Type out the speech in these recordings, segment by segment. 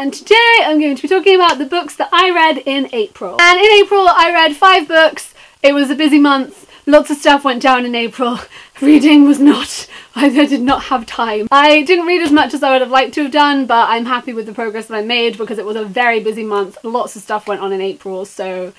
and today I'm going to be talking about the books that I read in April. And in April I read 5 books. It was a busy month. Lots of stuff went down in April. Reading was not, I did not have time. I didn't read as much as I would have liked to have done, but I'm happy with the progress that I made because it was a very busy month. Lots of stuff went on in April, so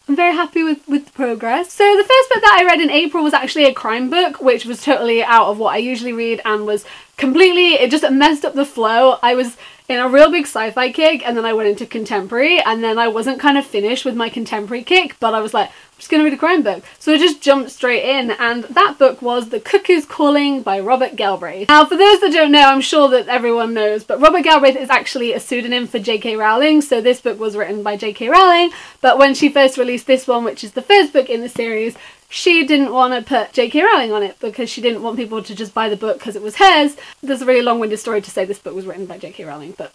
I'm very happy with the progress. So the first book that I read in April was actually a crime book, which was totally out of what I usually read and was completely, it just messed up the flow. I was in a real big sci-fi kick and then I went into contemporary and then I wasn't kind of finished with my contemporary kick, but I was like, I'm just gonna read a crime book. So I just jumped straight in, and that book was The Cuckoo's Calling by Robert Galbraith. Now for those that don't know, I'm sure that everyone knows, but Robert Galbraith is actually a pseudonym for J.K. Rowling, so this book was written by J.K. Rowling, but when she first released this one, which is the first book in the series, she didn't want to put J.K. Rowling on it because she didn't want people to just buy the book because it was hers. There's a really long-winded story to say this book was written by J.K. Rowling, but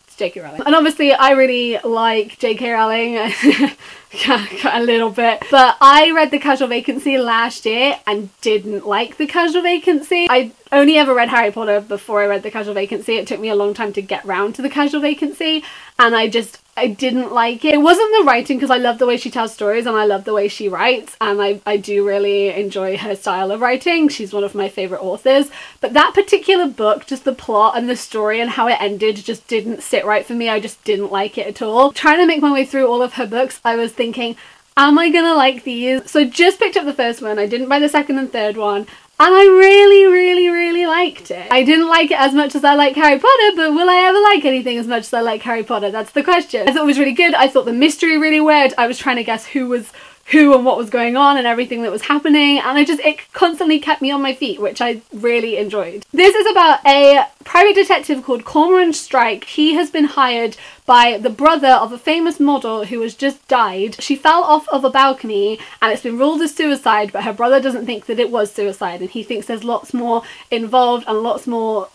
it's J.K. Rowling. And obviously I really like J.K. Rowling, a little bit, but I read The Casual Vacancy last year and didn't like The Casual Vacancy. I only ever read Harry Potter before I read The Casual Vacancy. It took me a long time to get round to The Casual Vacancy, and I didn't like it. It wasn't the writing, because I love the way she tells stories and I love the way she writes, and I do really enjoy her style of writing. She's one of my favourite authors, but that particular book, just the plot and the story and how it ended just didn't sit right for me. I just didn't like it at all. Trying to make my way through all of her books, I was thinking, am I gonna like these? So I just picked up the first one. I didn't buy the second and third one. And I really liked it. I didn't like it as much as I like Harry Potter, but will I ever like anything as much as I like Harry Potter? That's the question. I thought it was really good. I thought the mystery really weird. I was trying to guess who was who and what was going on and everything that was happening, and it constantly kept me on my feet, which I really enjoyed. This is about a private detective called Cormoran Strike. He has been hired by the brother of a famous model who has just died. She fell off of a balcony and it's been ruled as suicide, but her brother doesn't think that it was suicide, and he thinks there's lots more involved and lots more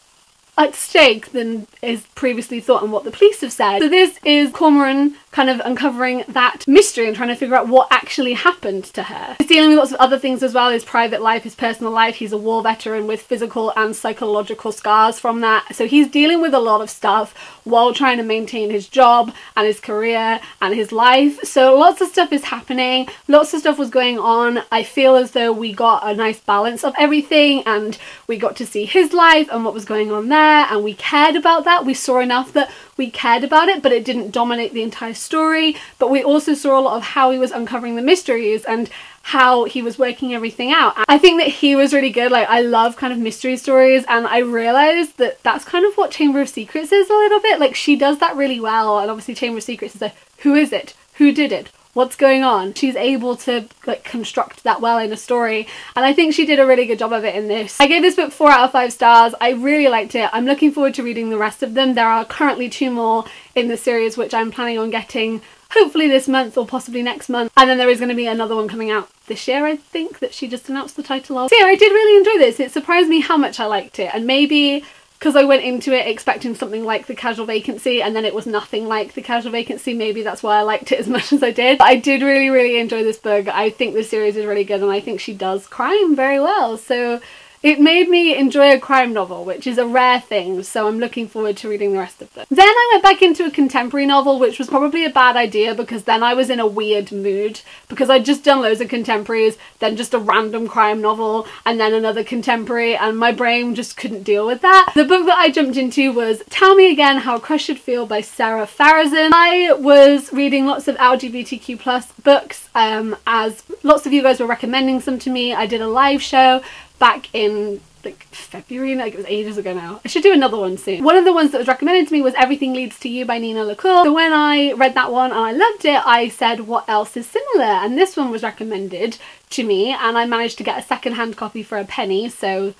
at stake than is previously thought and what the police have said. So this is Cormoran kind of uncovering that mystery and trying to figure out what actually happened to her. He's dealing with lots of other things as well, his private life, his personal life. He's a war veteran with physical and psychological scars from that. So he's dealing with a lot of stuff while trying to maintain his job and his career and his life. So lots of stuff is happening, lots of stuff was going on. I feel as though we got a nice balance of everything, and we got to see his life and what was going on there, and we cared about that. We saw enough that we cared about it, but it didn't dominate the entire story. But we also saw a lot of how he was uncovering the mysteries and how he was working everything out. I think that he was really good. Like, I love kind of mystery stories, and I realised that that's kind of what Chamber of Secrets is a little bit. Like, she does that really well, and obviously Chamber of Secrets is like, who is it? Who did it? What's going on? She's able to like construct that well in a story, and I think she did a really good job of it in this. I gave this book 4 out of 5 stars. I really liked it. I'm looking forward to reading the rest of them. There are currently 2 more in the series, which I'm planning on getting hopefully this month or possibly next month, and then there is going to be another one coming out this year, I think, that she just announced the title of. So yeah, I did really enjoy this. It surprised me how much I liked it, and maybe because I went into it expecting something like The Casual Vacancy and then it was nothing like The Casual Vacancy, maybe that's why I liked it as much as I did. But I did really enjoy this book. I think the series is really good, and I think she does crime very well. So it made me enjoy a crime novel, which is a rare thing, so I'm looking forward to reading the rest of them. Then I went back into a contemporary novel, which was probably a bad idea because then I was in a weird mood, because I'd just done loads of contemporaries, then just a random crime novel, and then another contemporary, and my brain just couldn't deal with that. The book that I jumped into was Tell Me Again How a Crush Should Feel by Sarah Farazan. I was reading lots of LGBTQ+ books, as lots of you guys were recommending some to me. I did a live show back in like February, like it was ages ago now. I should do another one soon. One of the ones that was recommended to me was Everything Leads to You by Nina LaCour. So when I read that one and I loved it, I said, what else is similar? And this one was recommended to me, and I managed to get a second-hand copy for a penny, so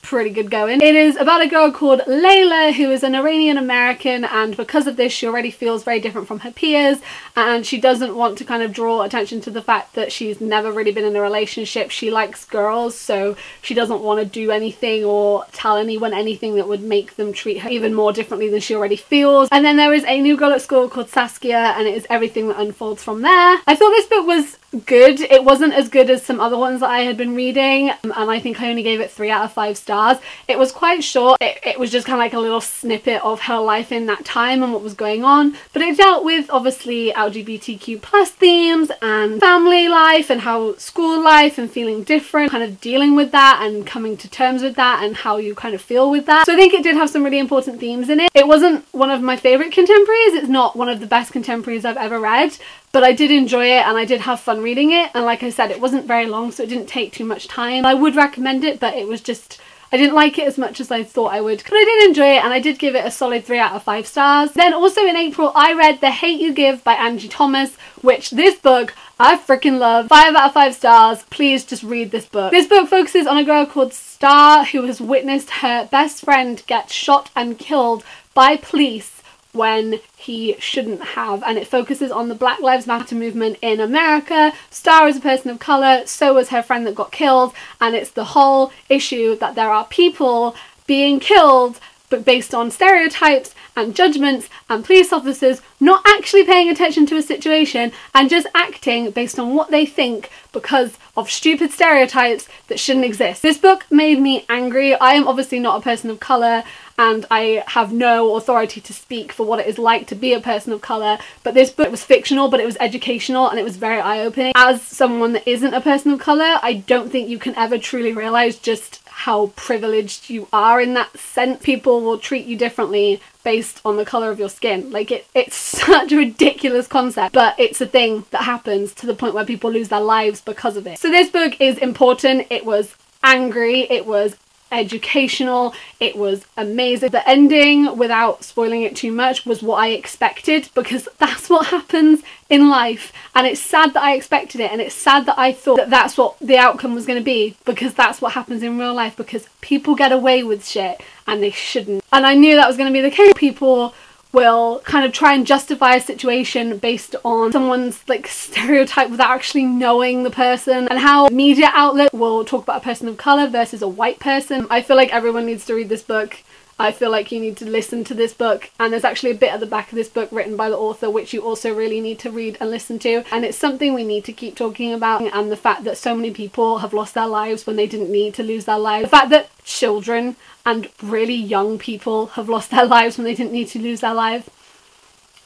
pretty good going. It is about a girl called Layla who is an Iranian American, and because of this she already feels very different from her peers, and she doesn't want to kind of draw attention to the fact that she's never really been in a relationship. She likes girls, so she doesn't want to do anything or tell anyone anything that would make them treat her even more differently than she already feels. And then there is a new girl at school called Saskia, and it is everything that unfolds from there. I thought this book was good. It wasn't as good as some other ones that I had been reading, and I think I only gave it 3 out of 5 stars. stars. It was quite short. It was just kind of like a little snippet of her life in that time and what was going on, but it dealt with obviously LGBTQ plus themes and family life and how school life and feeling different, kind of dealing with that and coming to terms with that and how you kind of feel with that. So I think it did have some really important themes in it. It wasn't one of my favourite contemporaries. It's not one of the best contemporaries I've ever read, but I did enjoy it and I did have fun reading it, and like I said, it wasn't very long, so it didn't take too much time. I would recommend it, but it was just, I didn't like it as much as I thought I would, but I did enjoy it and I did give it a solid 3 out of 5 stars. Then also in April I read The Hate You Give by Angie Thomas, which this book I freaking love. 5 out of 5 stars. Please just read this book. This book focuses on a girl called Star who has witnessed her best friend get shot and killed by police when he shouldn't have, and it focuses on the Black Lives Matter movement in America. Star is a person of colour, so was her friend that got killed, and it's the whole issue that there are people being killed but based on stereotypes and judgments and police officers not actually paying attention to a situation and just acting based on what they think because of stupid stereotypes that shouldn't exist. This book made me angry. I am obviously not a person of colour and I have no authority to speak for what it is like to be a person of colour, but this book was fictional, but it was educational and it was very eye-opening. As someone that isn't a person of colour, I don't think you can ever truly realise just how privileged you are in that sense. People will treat you differently based on the colour of your skin. Like it's such a ridiculous concept, but it's a thing that happens to the point where people lose their lives because of it. So this book is important. It was angry, it was educational, it was amazing. The ending, without spoiling it too much, was what I expected, because that's what happens in life, and it's sad that I expected it, and it's sad that I thought that that's what the outcome was going to be, because that's what happens in real life, because people get away with shit and they shouldn't. And I knew that was going to be the case. People will kind of try and justify a situation based on someone's like stereotype without actually knowing the person, and how media outlet will talk about a person of colour versus a white person. I feel like everyone needs to read this book. I feel like you need to listen to this book, and there's actually a bit at the back of this book written by the author which you also really need to read and listen to, and it's something we need to keep talking about. And the fact that so many people have lost their lives when they didn't need to lose their lives, the fact that children and really young people have lost their lives when they didn't need to lose their lives,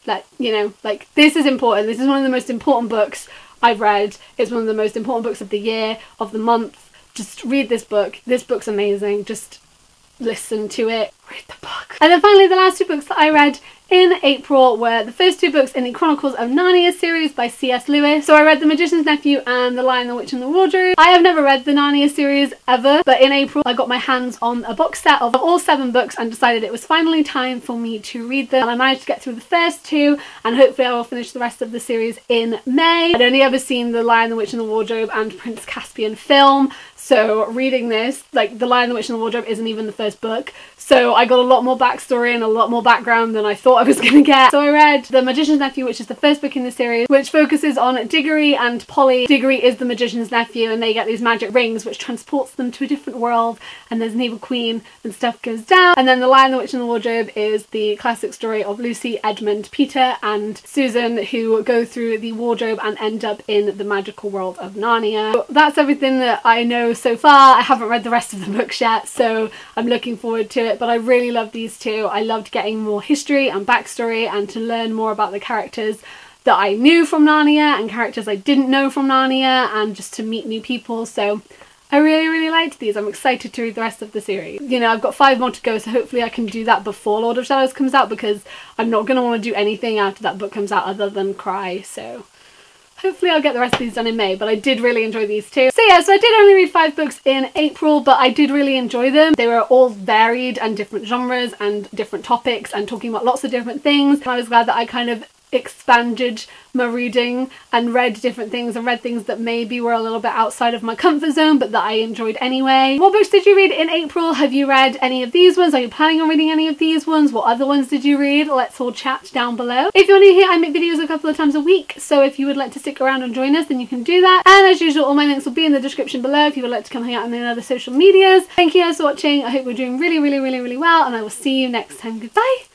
that, you know, like, this is important. This is one of the most important books I've read. It's one of the most important books of the year, of the month. Just read this book. This book's amazing. Just listen to it, read the book. And then finally, the last 2 books that I read in April were the first 2 books in the Chronicles of Narnia series by C.S. Lewis. So I read The Magician's Nephew and The Lion, the Witch and the Wardrobe. I have never read the Narnia series ever, but in April I got my hands on a box set of all 7 books and decided it was finally time for me to read them, and I managed to get through the first 2, and hopefully I will finish the rest of the series in May. I'd only ever seen The Lion, the Witch and the Wardrobe and Prince Caspian film, so reading this, like, The Lion, the Witch and the Wardrobe isn't even the first book, so I got a lot more backstory and a lot more background than I thought I was going to get. So I read The Magician's Nephew, which is the first book in the series, which focuses on Diggory and Polly. Diggory is the magician's nephew, and they get these magic rings which transports them to a different world, and there's an evil queen and stuff goes down. And then The Lion, the Witch and the Wardrobe is the classic story of Lucy, Edmund, Peter and Susan, who go through the wardrobe and end up in the magical world of Narnia. So that's everything that I know so far. I haven't read the rest of the books yet, so I'm looking forward to it, but I really love these 2. I loved getting more history and backstory and to learn more about the characters that I knew from Narnia and characters I didn't know from Narnia, and just to meet new people. So I really liked these. I'm excited to read the rest of the series. You know, I've got 5 more to go, so hopefully I can do that before Lord of Shadows comes out, because I'm not going to want to do anything after that book comes out other than cry. So hopefully I'll get the rest of these done in May, but I did really enjoy these 2. So yeah, so I did only read 5 books in April, but I did really enjoy them. They were all varied and different genres and different topics and talking about lots of different things. And I was glad that I kind of expanded my reading and read different things and read things that maybe were a little bit outside of my comfort zone but that I enjoyed anyway. What books did you read in April? Have you read any of these ones? Are you planning on reading any of these ones? What other ones did you read? Let's all chat down below. If you're new here, I make videos a couple of times a week, so if you would like to stick around and join us, then you can do that. And as usual, all my links will be in the description below if you would like to come hang out on any other social medias. Thank you guys for watching. I hope we're doing really well, and I will see you next time. Goodbye!